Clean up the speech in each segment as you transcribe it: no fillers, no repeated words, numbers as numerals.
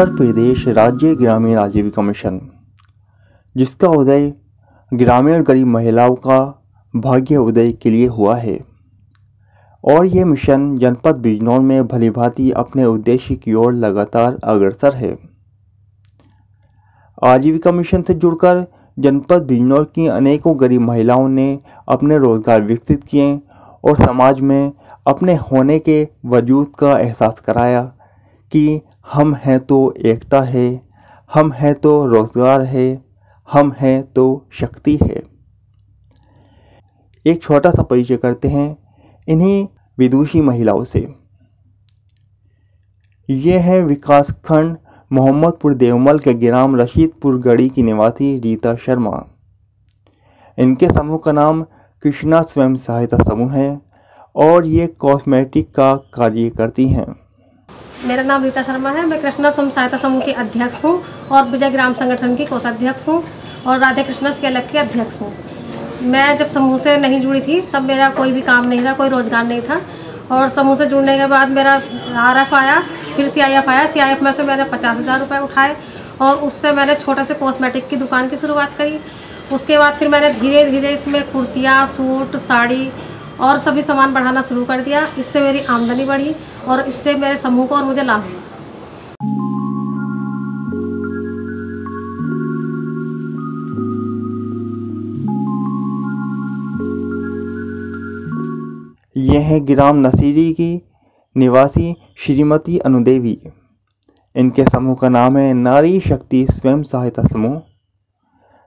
उत्तर प्रदेश राज्य ग्रामीण आजीविका मिशन, जिसका उदय ग्रामीण गरीब महिलाओं का भाग्य उदय के लिए हुआ है और ये मिशन जनपद बिजनौर में भलीभांति अपने उद्देश्य की ओर लगातार अग्रसर है। आजीविका मिशन से जुड़कर जनपद बिजनौर की अनेकों गरीब महिलाओं ने अपने रोजगार विकसित किए और समाज में अपने होने के वजूद का एहसास कराया कि हम हैं तो एकता है, हम हैं तो रोजगार है, हम हैं तो शक्ति है। एक छोटा सा परिचय करते हैं इन्हीं विदुषी महिलाओं से। ये है विकासखंड मोहम्मदपुर देवमल के ग्राम रशीदपुर गढ़ी की निवासी रीता शर्मा। इनके समूह का नाम कृष्णा स्वयं सहायता समूह है और ये कॉस्मेटिक का कार्य करती हैं। मेरा नाम रीता शर्मा है। मैं कृष्णा स्वयं सहायता समूह की अध्यक्ष हूँ और विजय ग्राम संगठन की कोषाध्यक्ष हूँ और राधे कृष्णा स्केल अप की अध्यक्ष हूँ। मैं जब समूह से नहीं जुड़ी थी तब मेरा कोई भी काम नहीं था, कोई रोजगार नहीं था और समूह से जुड़ने के बाद मेरा RF आया, फिर CIF आया। CIF में से मैंने 50,000 रुपये उठाए और उससे मैंने छोटे से कॉस्मेटिक की दुकान की शुरुआत करी। उसके बाद फिर मैंने धीरे धीरे इसमें कुर्तियाँ, सूट, साड़ी और सभी सामान बढ़ाना शुरू कर दिया। इससे मेरी आमदनी बढ़ी और इससे मेरे समूह को और मुझे लाभ हुआ। यह है ग्राम नसीरी की निवासी श्रीमती अनुदेवी। इनके समूह का नाम है नारी शक्ति स्वयं सहायता समूह।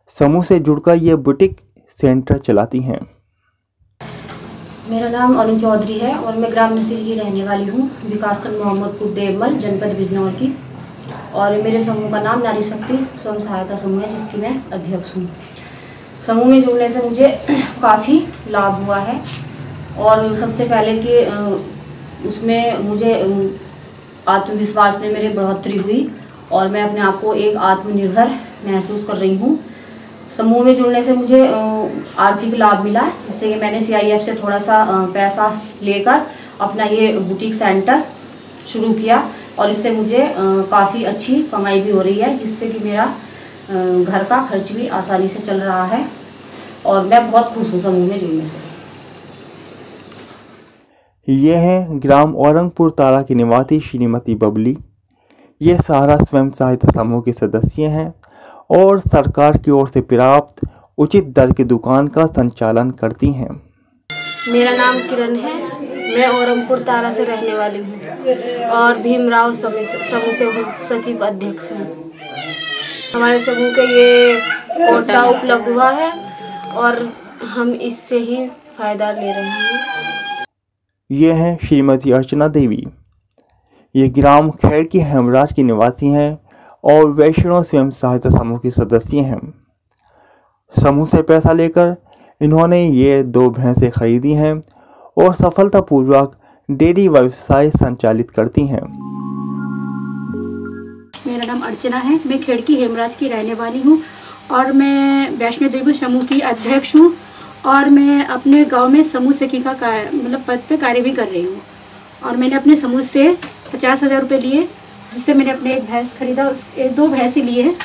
समूह से जुड़कर ये बुटीक सेंटर चलाती हैं। मेरा नाम अनु चौधरी है और मैं ग्राम नसीरी की रहने वाली हूँ, विकासखंड मोहम्मदपुर देवमल, जनपद बिजनौर की। और मेरे समूह का नाम नारी शक्ति स्वयं सहायता समूह है, जिसकी मैं अध्यक्ष हूँ। समूह में जुड़ने से मुझे काफ़ी लाभ हुआ है और सबसे पहले कि उसमें मुझे आत्मविश्वास में मेरी बढ़ोतरी हुई और मैं अपने आप को एक आत्मनिर्भर महसूस कर रही हूँ। समूह में जुड़ने से मुझे आर्थिक लाभ मिला, जिससे कि मैंने CIF से थोड़ा सा पैसा लेकर अपना ये बुटीक सेंटर शुरू किया और इससे मुझे काफ़ी अच्छी कमाई भी हो रही है, जिससे कि मेरा घर का खर्च भी आसानी से चल रहा है और मैं बहुत खुश हूँ समूह में जुड़ने से। ये है ग्राम औरंगपुर तारा की निवासी श्रीमती बबली। ये सारा स्वयं सहायता समूह के सदस्य हैं और सरकार की ओर से प्राप्त उचित दर की दुकान का संचालन करती हैं। मेरा नाम किरण है। मैं औरंगपुर तारा से रहने वाली हूँ और भीमराव समूह से सचिव अध्यक्ष हूँ। हमारे समूह के ये कोटा उपलब्ध हुआ है और हम इससे ही फायदा ले रहे हैं। ये हैं श्रीमती अर्चना देवी। ये ग्राम खैर की हेमराज की निवासी हैं और वैष्णव स्वयं सहायता समूह के सदस्य हैं। समूह से पैसा लेकर इन्होंने ये 2 भैंसें खरीदी हैं और सफलतापूर्वक डेयरी व्यवसाय संचालित करती हैं। मेरा नाम अर्चना है। मैं खेड़की हेमराज की रहने वाली हूँ और मैं वैष्णो देवी समूह की अध्यक्ष हूँ और मैं अपने गांव में समूह सखिका का पद पे कार्य भी कर रही हूँ। और मैंने अपने समूह से 50,000 रुपये लिए, जिससे मैंने अपने एक भैंस खरीदा, 2 भैंस लिए हैं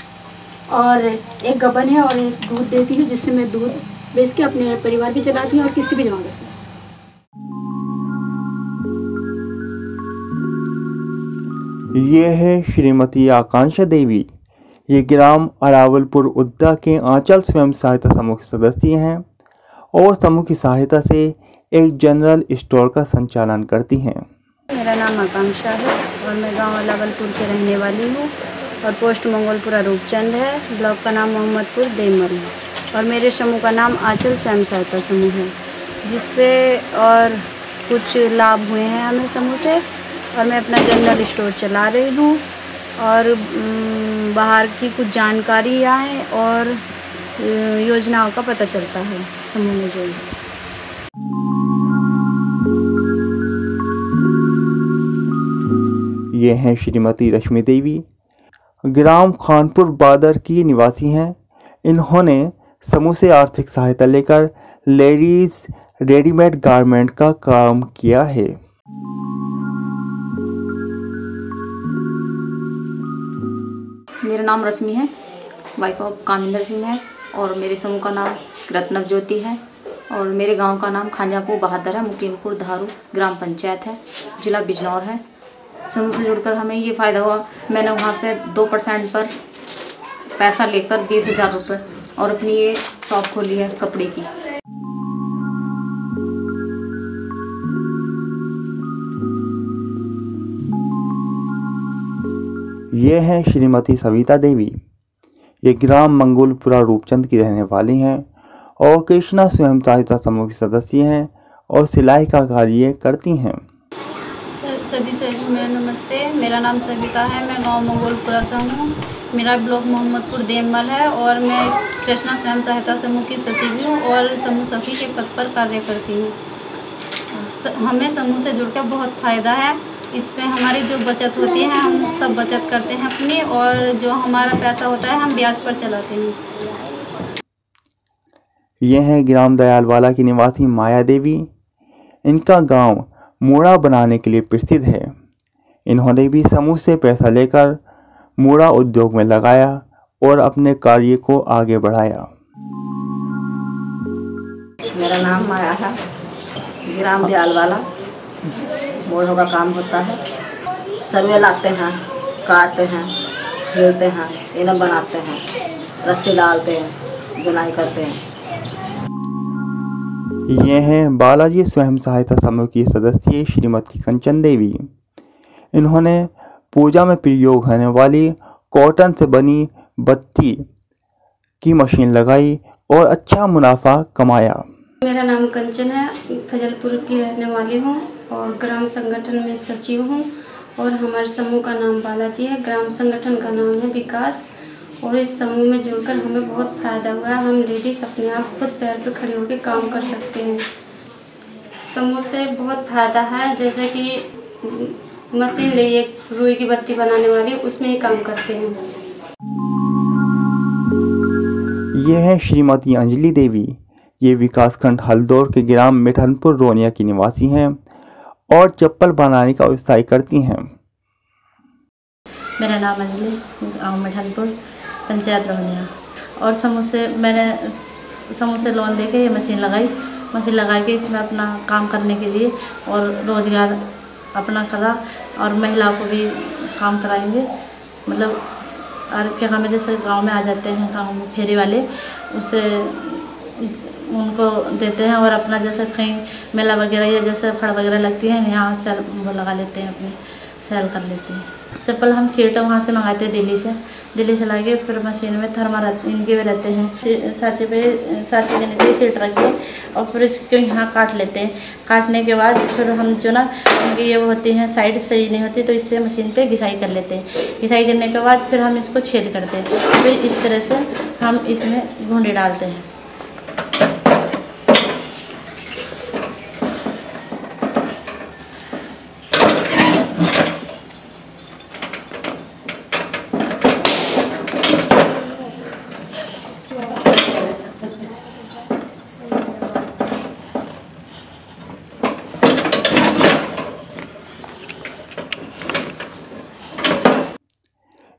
और एक गबन है और एक दूध देती है, जिससे मैं दूध बेच के अपने परिवार भी चलाती हूँ और किस्त भी जमा करती हूँ। ये है श्रीमती आकांक्षा देवी। ये ग्राम अरावलपुर उद्दा के आंचल स्वयं सहायता समूह के सदस्य हैं और समूह की सहायता से एक जनरल स्टोर का संचालन करती हैं। मेरा नाम आकांक्षा है और मैं गांव अलावलपुर के रहने वाली हूँ और पोस्ट मंगोलपुरा रूपचंद है। ब्लॉक का नाम मोहम्मदपुर देवमल है और मेरे समूह का नाम आंचल स्वयं सहायता समूह है, जिससे और कुछ लाभ हुए हैं हमें समूह से। और मैं अपना जनरल स्टोर चला रही हूँ और बाहर की कुछ जानकारियाँ और योजनाओं का पता चलता है समूह में जो है। ये हैं श्रीमती रश्मि देवी। ग्राम खानपुर बादर की निवासी हैं। इन्होंने समूह से आर्थिक सहायता लेकर लेडीज रेडीमेड गारमेंट का काम किया है। मेरा नाम रश्मि है, वाइफ ऑफ कामिंदर सिंह है, और मेरे समूह का नाम रत्नव ज्योति है, और मेरे गांव का नाम खांजापुर बहादुर है, मुकीमपुर धारू ग्राम पंचायत है, जिला बिजनौर है। समूह से जुड़कर हमें ये फ़ायदा हुआ, मैंने वहाँ से 2% पर पैसा लेकर 20,000 रुपये और अपनी ये शॉप खोली है कपड़े की। ये हैं श्रीमती सविता देवी। ये ग्राम मंगोलपुरा रूपचंद की रहने वाली हैं और कृष्णा स्वयं सहायता समूह की सदस्य हैं और सिलाई का कार्य करती हैं। सभी से मेरा नमस्ते। मेरा नाम सविता है, मैं गांव मंगोलपुरा से हूँ। मेरा ब्लॉक मोहम्मदपुर देमल है और मैं कृष्णा स्वयं सहायता समूह की सचिव हूँ और समूह सखी के पद पर कार्य करती हूँ। हमें समूह से जुड़कर बहुत फ़ायदा है। इसमें हमारी जो बचत होती है हम सब बचत करते हैं अपनी, और जो हमारा पैसा होता है हम ब्याज पर चलाते हैं। ये हैं ग्राम दयालवाला की निवासी माया देवी। इनका गांव मूड़ा बनाने के लिए प्रसिद्ध है। इन्होंने भी समूह से पैसा लेकर मूड़ा उद्योग में लगाया और अपने कार्य को आगे बढ़ाया। मेरा नाम माया है, ग्राम दयालवाला मोड़ों का काम होता है। सर्वे लाते हैं, काटते हैं, छीलते हैं, इन्हें बनाते हैं, रस्सी डालते हैं, बुनाई करते हैं। ये हैं बालाजी स्वयं सहायता समूह की सदस्य श्रीमती कंचन देवी। इन्होंने पूजा में प्रयोग होने वाली कॉटन से बनी बत्ती की मशीन लगाई और अच्छा मुनाफा कमाया। मेरा नाम कंचन है, फजलपुर की रहने वाली हूँ और ग्राम संगठन में सचिव हूँ, और हमारे समूह का नाम बालाजी है। ग्राम संगठन का नाम है विकास, और इस समूह में जुड़कर हमें बहुत फ़ायदा हुआ है। हम लेडीज़ अपने आप खुद पैर पे खड़े होकर काम कर सकते हैं। समूह से बहुत फ़ायदा है, जैसे कि मशीन लिए रुई की बत्ती बनाने वाली, उसमें ही काम करते हैं। ये हैं श्रीमती अंजलि देवी। ये विकासखंड हल्दौर के ग्राम मिठनपुर रोनिया की निवासी हैं और चप्पल बनाने का व्यवसाय करती हैं। मेरा नाम अंजलि, गाँव मिठनपुर, पंचायत रोनिया। और मैंने समूह से लोन देके ये मशीन लगा के इसमें अपना काम करने के लिए और रोज़गार अपना करा, और महिलाओं को भी काम कराएंगे। मतलब और क्या हमें जैसे गांव में आ जाते हैं गाँव में फेरी वाले, उससे उनको देते हैं, और अपना जैसे कहीं मेला वगैरह या जैसे फड़ वगैरह लगती है यहाँ सेल वो लगा लेते हैं, अपनी सेल कर लेते हैं। चप्पल हम सीट वहाँ से मंगाते हैं दिल्ली से लाके, फिर मशीन में थर्मा इनके भी रहते हैं। साँचे के नीचे सीट रखिए और फिर इसको यहाँ काट लेते हैं। काटने के बाद फिर हम जो ना इनकी ये होती हैं साइड सही नहीं होती, तो इससे मशीन पे घिसाई कर लेते हैं। घिसाई करने के बाद फिर हम इसको छेद करते हैं, फिर इस तरह से हम इसमें घुंडी डालते हैं।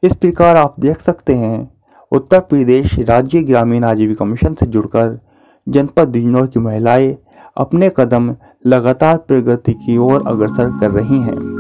इस प्रकार आप देख सकते हैं उत्तर प्रदेश राज्य ग्रामीण आजीविका मिशन से जुड़कर जनपद बिजनौर की महिलाएं अपने कदम लगातार प्रगति की ओर अग्रसर कर रही हैं।